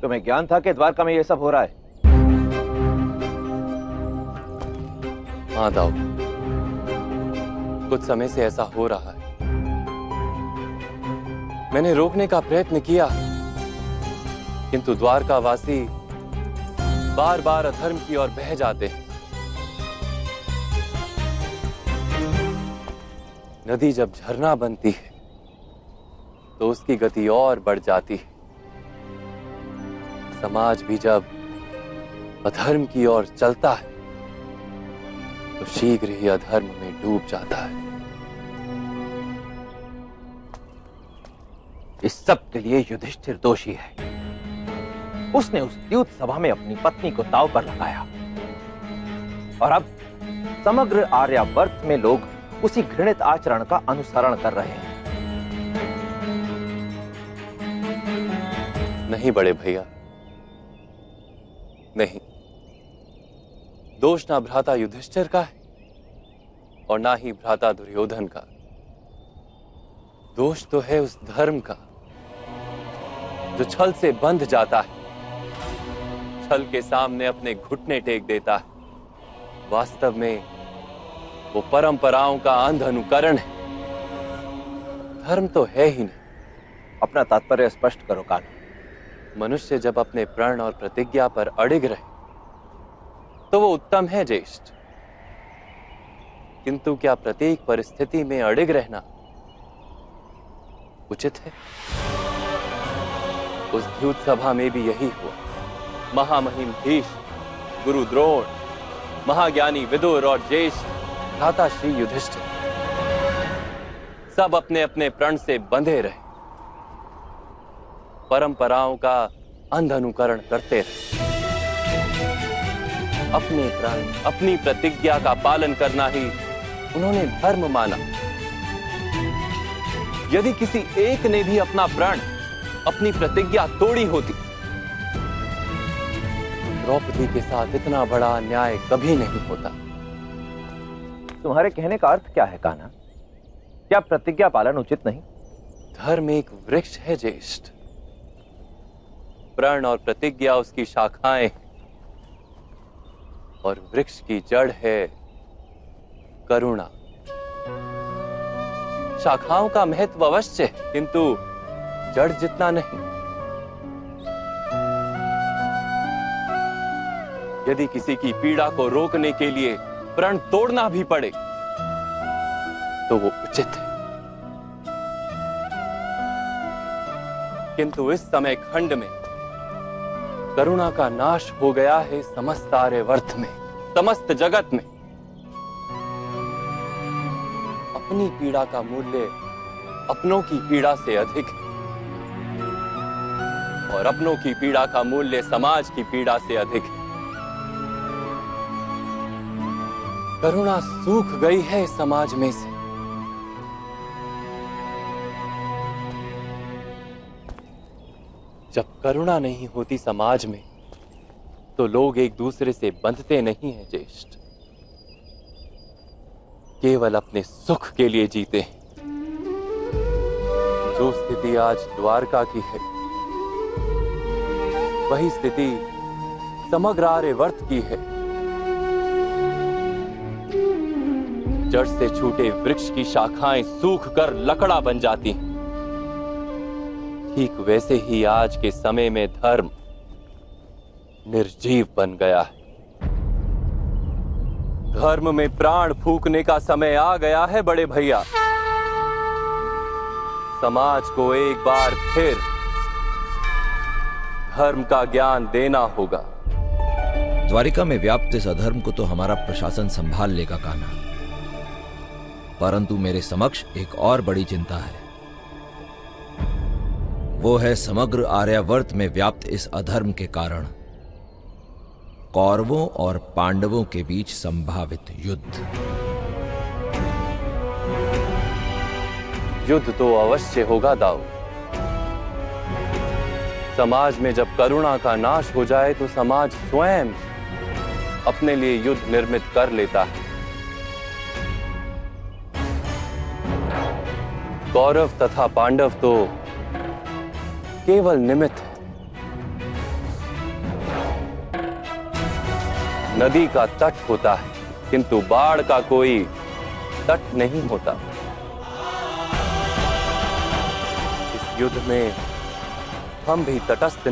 तुम्हें ज्ञान था कि द्वारका में ये सब हो रहा है? हाँ दाऊ, कुछ समय से ऐसा हो रहा है। मैंने रोकने का प्रयत्न किया, किंतु द्वारकावासी बार बार अधर्म की ओर बह जाते हैं। नदी जब झरना बनती है तो उसकी गति और बढ़ जाती है। समाज भी जब अधर्म की ओर चलता है तो शीघ्र ही अधर्म में डूब जाता है। इस सब के लिए युधिष्ठिर दोषी है। उसने उस द्यूत सभा में अपनी पत्नी को दांव पर लगाया और अब समग्र आर्यावर्त में लोग उसी घृणित आचरण का अनुसरण कर रहे हैं। नहीं बड़े भैया, नहीं। दोष ना भ्राता युधिष्ठिर का है और ना ही भ्राता दुर्योधन का। दोष तो है उस धर्म का जो छल से बंध जाता है, छल के सामने अपने घुटने टेक देता है। वास्तव में वो परंपराओं का अंध अनुकरण है, धर्म तो है ही नहीं। अपना तात्पर्य स्पष्ट करो कान्हा। मनुष्य जब अपने प्रण और प्रतिज्ञा पर अडिग रहे तो वो उत्तम है ज्येष्ठ, किंतु क्या प्रत्येक परिस्थिति में अडिग रहना उचित है? उस द्यूत सभा में भी यही हुआ। महामहिम भीष्म, गुरु द्रोण, महाज्ञानी विदुर और ज्येष्ठ भ्राता श्री युधिष्ठिर सब अपने अपने प्रण से बंधे रहे, परंपराओं का अंध अनुकरण करते रहे। अपने प्रण, अपनी प्रतिज्ञा का पालन करना ही उन्होंने धर्म माना। यदि किसी एक ने भी अपना प्रण, अपनी प्रतिज्ञा तोड़ी होती, द्रौपदी के साथ इतना बड़ा अन्याय कभी नहीं होता। तुम्हारे कहने का अर्थ क्या है कान्हा? क्या प्रतिज्ञा पालन उचित नहीं? धर्म एक वृक्ष है ज्येष्ठ, प्रण और प्रतिज्ञा उसकी शाखाएं और वृक्ष की जड़ है करुणा। शाखाओं का महत्व अवश्य है, किंतु जड़ जितना नहीं। यदि किसी की पीड़ा को रोकने के लिए प्रण तोड़ना भी पड़े तो वो उचित है, किंतु इस समय खंड में करुणा का नाश हो गया है समस्त आर्यावर्त में, समस्त जगत में। अपनी पीड़ा का मूल्य अपनों की पीड़ा से अधिक है और अपनों की पीड़ा का मूल्य समाज की पीड़ा से अधिक है। करुणा सूख गई है समाज में से। जब करुणा नहीं होती समाज में तो लोग एक दूसरे से बंधते नहीं हैं ज्येष्ठ, केवल अपने सुख के लिए जीते हैं। जो स्थिति आज द्वारका की है वही स्थिति समग्र आर्यावर्त की है। जड़ से छूटे वृक्ष की शाखाएं सूख कर लकड़ा बन जाती हैं, ठीक वैसे ही आज के समय में धर्म निर्जीव बन गया है। धर्म में प्राण फूंकने का समय आ गया है बड़े भैया। समाज को एक बार फिर धर्म का ज्ञान देना होगा। द्वारिका में व्याप्त इस अधर्म को तो हमारा प्रशासन संभाल लेगा कान्हा, परंतु मेरे समक्ष एक और बड़ी चिंता है। वो है समग्र आर्यावर्त में व्याप्त इस अधर्म के कारण कौरवों और पांडवों के बीच संभावित युद्ध। युद्ध तो अवश्य होगा दाऊ। समाज में जब करुणा का नाश हो जाए तो समाज स्वयं अपने लिए युद्ध निर्मित कर लेता है। कौरव तथा पांडव तो केवल निमित्त है, नदी का तट होता है, किंतु बाढ़ का कोई तट नहीं होता। इस युद्ध में हम भी तटस्थ